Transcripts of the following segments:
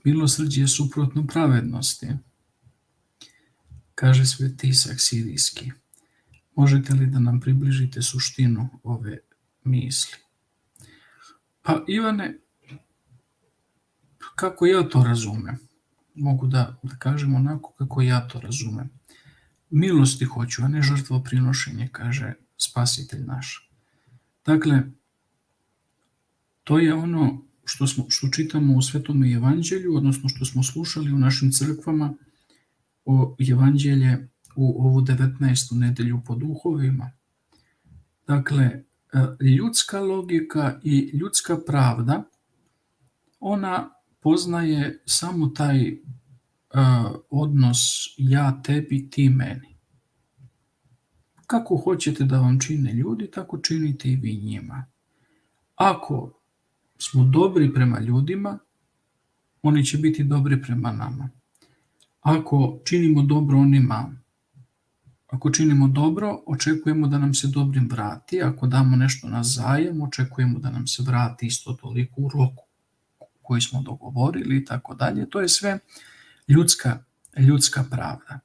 milosrđe je suprotno pravednosti, kaže Sveti Tisak Sirijski. Možete li da nam približite suštinu ove misli? Pa Ivane, kako ja to razumem, mogu da kažem onako kako ja to razumem. Milosti hoću, a ne žrtvoprinošenje, kaže Spasitelj naš. Dakle, to je ono što čitamo u Svetom evanđelju, odnosno što smo slušali u našim crkvama o evanđelje u ovu 19. nedelju po duhovima. Dakle, ljudska logika i ljudska pravda, ona poznaje samo taj odnos ja tebi, ti meni. Kako hoćete da vam čine ljudi, tako činite i vi njima. Ako smo dobri prema ljudima, oni će biti dobri prema nama. Ako činimo dobro onima, ako činimo dobro, očekujemo da nam se dobrim vrati. Ako damo nešto na zajam, očekujemo da nam se vrati isto toliko u roku koji smo dogovorili i tako dalje. To je sve ljudska pravda.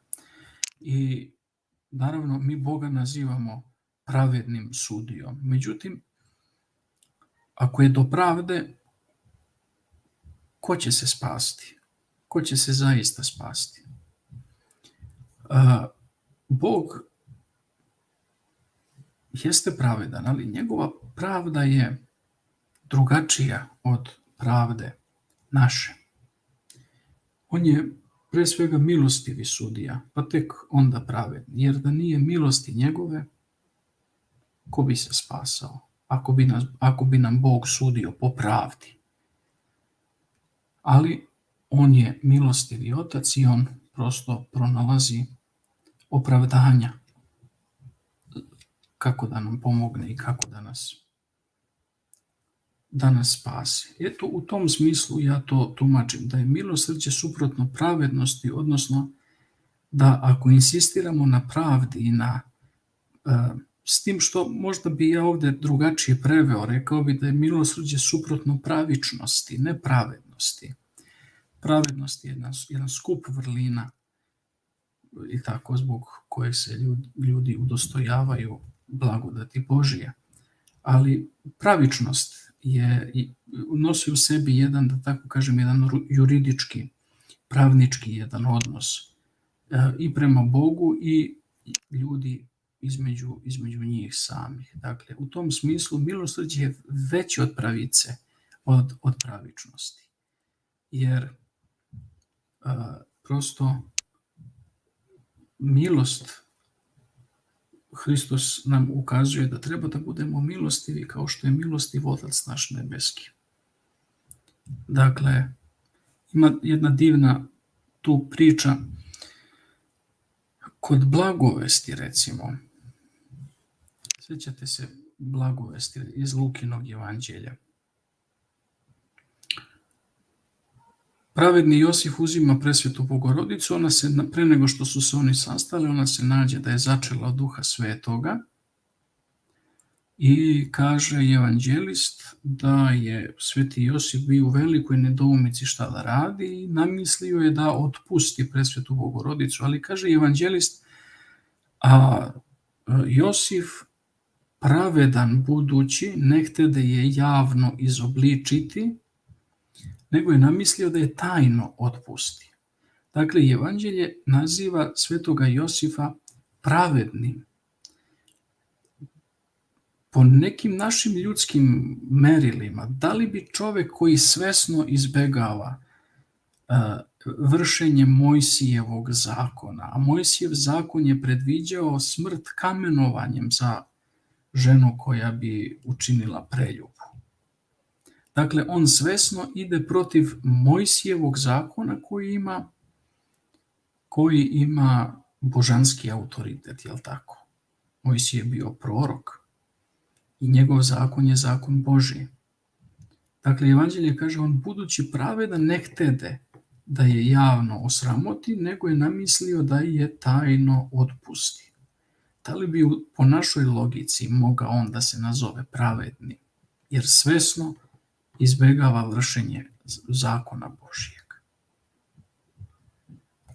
I naravno mi Boga nazivamo pravednim sudijom. Međutim, ako je do pravde, ko će se spasti? Ko će se zaista spasti? Bog jeste pravedan, ali njegova pravda je drugačija od pravde naše. On je pre svega milostivi sudija, pa tek onda pravedni, jer da nije milosti njegove, ko bi se spasao, ako bi nam Bog sudio po pravdi. Ali on je milostivi otac i on prosto pronalazi opravdanja kako da nam pomogne i kako da nas spasi. Eto, u tom smislu ja to tumačim, da je milosrđe suprotno pravednosti, odnosno da ako insistiramo na pravdi i s tim što možda bi ja ovdje drugačije preveo, rekao bi da je milosrđe suprotno pravičnosti, ne pravednosti. Pravednost je jedan skup vrlina i tako zbog kojeg se ljudi udostojavaju blagodati Božije. Ali pravičnost nosi u sebi jedan, da tako kažem, jedan juridički, pravnički jedan odnos i prema Bogu i ljudi između njih samih. Dakle, u tom smislu milosrđe je veće od pravice, od pravičnosti. Jer prosto milost, Hristos nam ukazuje da treba da budemo milostivi kao što je milostiv Otac naš nebeski. Dakle, ima jedna divna tu priča kod blagovesti, recimo. Sjećate se blagovesti iz Lukinog evanđelja. Pravedni Josif uzima presvetu Bogorodicu, ona se, pre nego što su se oni sastali, ona se nađe da je začela od Duha Svetoga i kaže evanđelist da je sveti Josif bio u velikoj nedoumici šta da radi i namislio je da otpusti presvetu Bogorodicu, ali kaže evanđelist, a Josif pravedan budući ne htede je javno izobličiti, nego je namislio da je tajno otpusti. Dakle, evanđelje naziva svetoga Josifa pravednim. Po nekim našim ljudskim merilima, da li bi čovek koji svesno izbegava vršenje Mojsijevog zakona, a Mojsijev zakon je predviđao smrt kamenovanjem za ženu koja bi učinila preljubu. Dakle, on svesno ide protiv Mojsijevog zakona koji ima božanski autoritet, jel tako? Mojsije je bio prorok i njegov zakon je zakon Božji. Dakle, evanđelje kaže, on budući pravedan ne htede da je javno osramoti, nego je namislio da je tajno otpusti. Da li bi po našoj logici mogao on da se nazove pravednim? Jer svesno izbegava vršenje zakona Božijeg.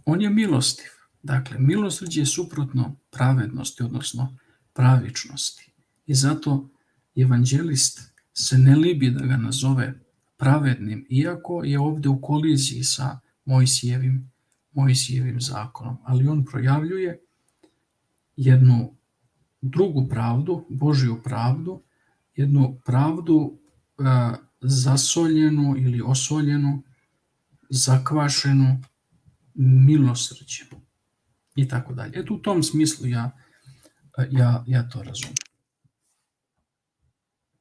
On je milostiv. Dakle, milosrđe je suprotno pravednosti, odnosno pravičnosti. I zato evanđelist se ne libi da ga nazove pravednim, iako je ovdje u koliziji sa Mojsijevim zakonom. Ali on projavljuje jednu drugu pravdu, Božju pravdu, jednu pravdu zasoljenu ili osoljenu, zakvašenu milosrđem i tako dalje. Eto, u tom smislu ja to razumijem.